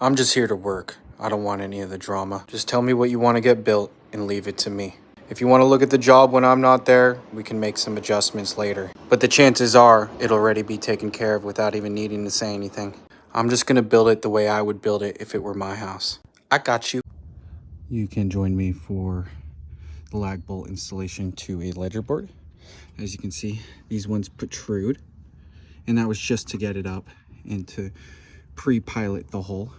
I'm just here to work. I don't want any of the drama. Just tell me what you want to get built and leave it to me. If you want to look at the job when I'm not there, we can make some adjustments later. But the chances are it'll already be taken care of without even needing to say anything. I'm just going to build it the way I would build it if it were my house. I got you. You can join me for the lag bolt installation to a ledger board. As you can see, these ones protrude, and that was just to get it up and to pre-pilot the hole.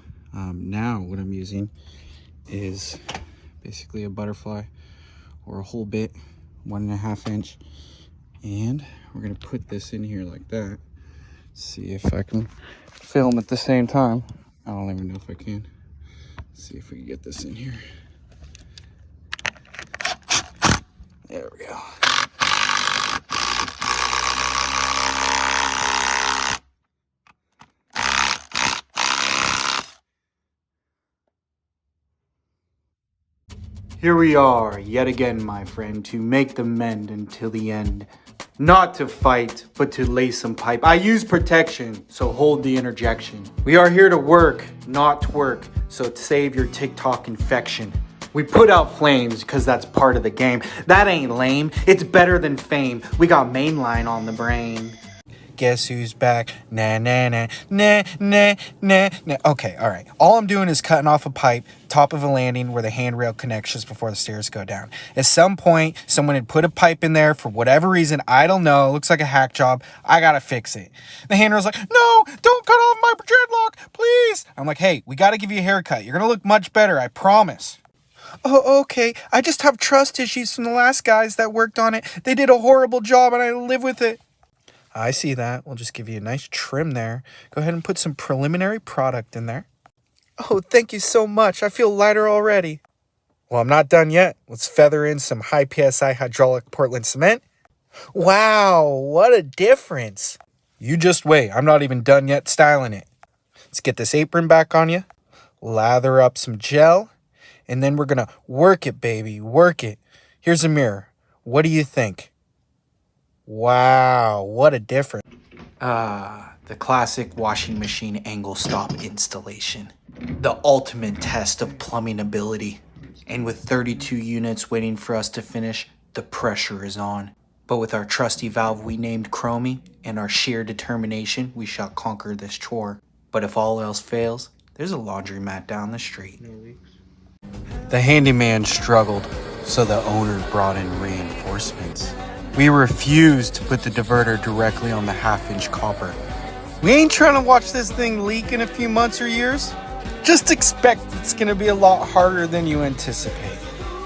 Now what I'm using is basically a butterfly or a whole bit, 1.5 inch, and we're gonna put this in here like that. See if I can film at the same time. I don't even know if I can. See if we can get this in here. There we go. Here we are, yet again, my friend, to make the mend until the end. Not to fight, but to lay some pipe. I use protection, so hold the interjection. We are here to work, not twerk, so save your TikTok infection. We put out flames, because that's part of the game. That ain't lame, it's better than fame. We got mainline on the brain. Guess who's back? Nah, nah, nah, nah, nah, nah, nah. Okay, all right. All I'm doing is cutting off a pipe, top of a landing where the handrail connects just before the stairs go down. At some point, someone had put a pipe in there for whatever reason. I don't know. It looks like a hack job. I gotta fix it. The handrail's like, no, don't cut off my dreadlock, please. I'm like, hey, we gotta give you a haircut. You're gonna look much better, I promise. Oh, okay. I just have trust issues from the last guys that worked on it. They did a horrible job and I live with it. I see that. We'll just give you a nice trim there. Go ahead and put some preliminary product in there. Oh, thank you so much. I feel lighter already. Well, I'm not done yet. Let's feather in some high PSI hydraulic Portland cement. Wow, what a difference. You just wait. I'm not even done yet styling it. Let's get this apron back on you. Lather up some gel. And then we're going to work it, baby. Work it. Here's a mirror. What do you think? Wow, what a difference. The classic washing machine angle stop installation. The ultimate test of plumbing ability. And with 32 units waiting for us to finish, the pressure is on. But with our trusty valve we named Chromie and our sheer determination, we shall conquer this chore. But if all else fails, there's a laundromat down the street. The handyman struggled, so the owner brought in reinforcements. We refused to put the diverter directly on the 1/2 inch copper. We ain't trying to watch this thing leak in a few months or years. Just expect it's gonna be a lot harder than you anticipate.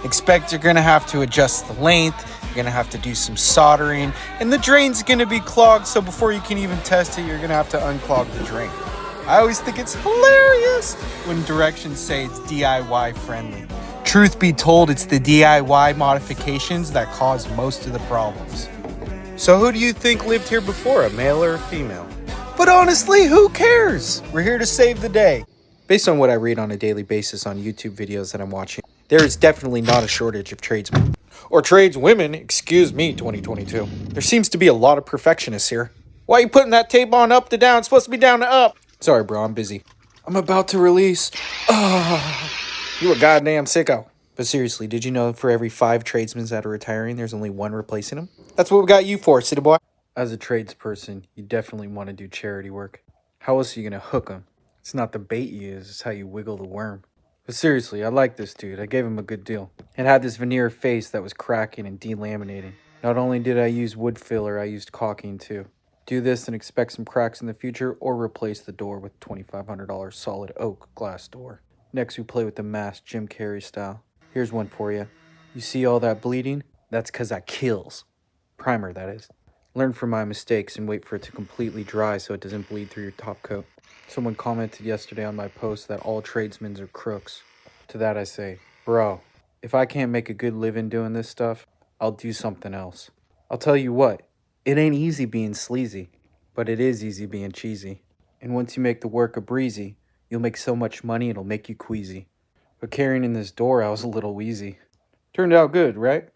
Expect you're gonna have to adjust the length, you're gonna have to do some soldering, and the drain's gonna be clogged, so before you can even test it, you're gonna have to unclog the drain. I always think it's hilarious when directions say it's DIY friendly. Truth be told, it's the DIY modifications that cause most of the problems. So who do you think lived here before, a male or a female? But honestly, who cares? We're here to save the day. Based on what I read on a daily basis on YouTube videos that I'm watching, there is definitely not a shortage of tradesmen. Or tradeswomen, excuse me, 2022. There seems to be a lot of perfectionists here. Why are you putting that tape on up to down? It's supposed to be down to up. Sorry, bro, I'm busy. I'm about to release. You a goddamn sicko. But seriously, did you know for every 5 tradesmen that are retiring, there's only 1 replacing them? That's what we got you for, city boy. As a tradesperson, you definitely want to do charity work. How else are you going to hook them? It's not the bait you use, it's how you wiggle the worm. But seriously, I like this dude. I gave him a good deal. It had this veneer face that was cracking and delaminating. Not only did I use wood filler, I used caulking too. Do this and expect some cracks in the future, or replace the door with $2,500 solid oak glass door. Next, we play with the mask Jim Carrey style. Here's one for you. You see all that bleeding? That's because I kills. Primer, that is. Learn from my mistakes and wait for it to completely dry so it doesn't bleed through your top coat. Someone commented yesterday on my post that all tradesmen are crooks. To that I say, bro, if I can't make a good living doing this stuff, I'll do something else. I'll tell you what. It ain't easy being sleazy, but it is easy being cheesy. And once you make the work a breezy, you'll make so much money it'll make you queasy. But carrying in this door, I was a little wheezy. Turned out good, right?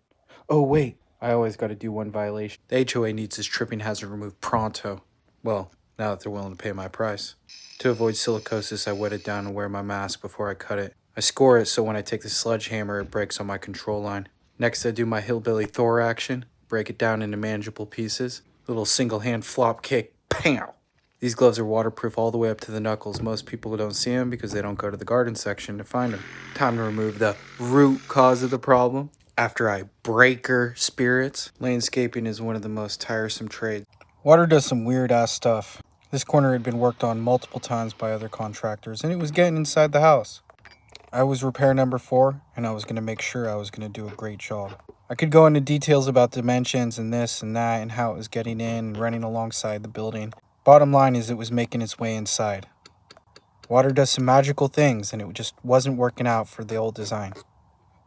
Oh wait, I always gotta do one violation. The HOA needs this tripping hazard removed pronto. Well, now that they're willing to pay my price. To avoid silicosis, I wet it down and wear my mask before I cut it. I score it so when I take the sledgehammer, it breaks on my control line. Next, I do my hillbilly Thor action, break it down into manageable pieces. Little single hand flop kick, pow! These gloves are waterproof all the way up to the knuckles. Most people don't see them because they don't go to the garden section to find them. Time to remove the root cause of the problem. After I break her spirits, landscaping is one of the most tiresome trades. Water does some weird ass stuff. This corner had been worked on multiple times by other contractors, and it was getting inside the house. I was repair number 4, and I was going to make sure I was going to do a great job. I could go into details about dimensions and this and that and how it was getting in and running alongside the building. Bottom line is it was making its way inside. Water does some magical things, and it just wasn't working out for the old design.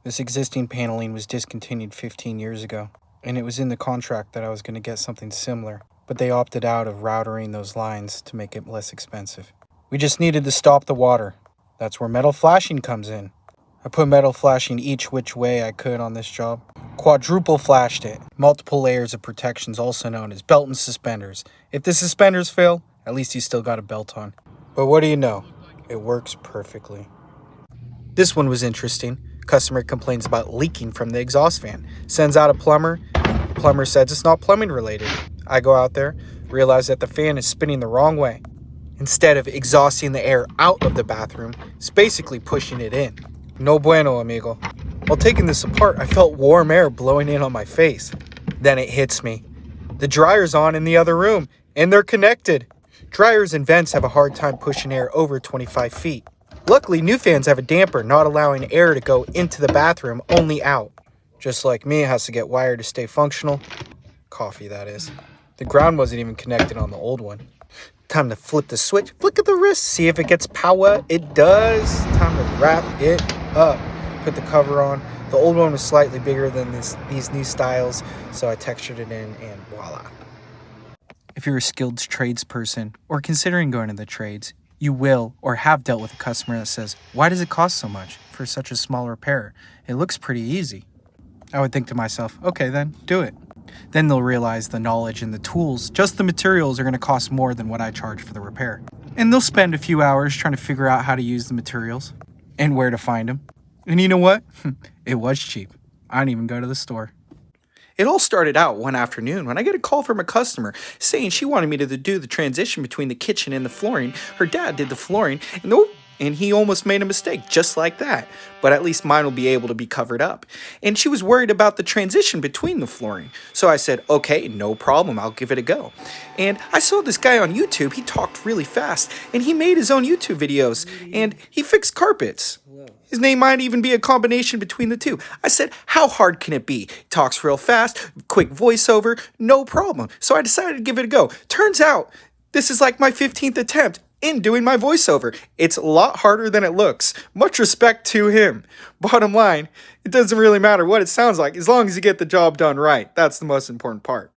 This existing paneling was discontinued 15 years ago, and it was in the contract that I was going to get something similar, but they opted out of routering those lines to make it less expensive. We just needed to stop the water. That's where metal flashing comes in. I put metal flashing each which way I could on this job. Quadruple flashed it. Multiple layers of protections, also known as belt and suspenders. If the suspenders fail, at least you still got a belt on. But what do you know? It works perfectly. This one was interesting. Customer complains about leaking from the exhaust fan. Sends out a plumber. Plumber says it's not plumbing related. I go out there, realize that the fan is spinning the wrong way. Instead of exhausting the air out of the bathroom, it's basically pushing it in. No bueno, amigo. While taking this apart, I felt warm air blowing in on my face. Then it hits me. The dryer's on in the other room, and they're connected. Dryers and vents have a hard time pushing air over 25 feet. Luckily, new fans have a damper not allowing air to go into the bathroom, only out. Just like me, it has to get wired to stay functional. Coffee, that is. The ground wasn't even connected on the old one. Time to flip the switch, flick of the wrist, see if it gets power. It does. Time to wrap it up. Put the cover on. The old one was slightly bigger than these new styles, so I textured it in and voila. If you're a skilled tradesperson or considering going to the trades, you will or have dealt with a customer that says, "Why does it cost so much for such a small repair? It looks pretty easy." I would think to myself, okay then, do it. Then they'll realize the knowledge and the tools, just the materials, are going to cost more than what I charge for the repair. And they'll spend a few hours trying to figure out how to use the materials and where to find them. And you know what? It was cheap. I didn't even go to the store. It all started out one afternoon when I get a call from a customer saying she wanted me to do the transition between the kitchen and the flooring. Her dad did the flooring, and he almost made a mistake just like that. But at least mine will be able to be covered up. And she was worried about the transition between the flooring. So I said, okay, no problem, I'll give it a go. And I saw this guy on YouTube, he talked really fast, and he made his own YouTube videos, and he fixed carpets. His name might even be a combination between the two. I said, how hard can it be? He talks real fast, quick voiceover, no problem. So I decided to give it a go. Turns out, this is like my 15th attempt in doing my voiceover. It's a lot harder than it looks. Much respect to him. Bottom line, it doesn't really matter what it sounds like as long as you get the job done right. That's the most important part.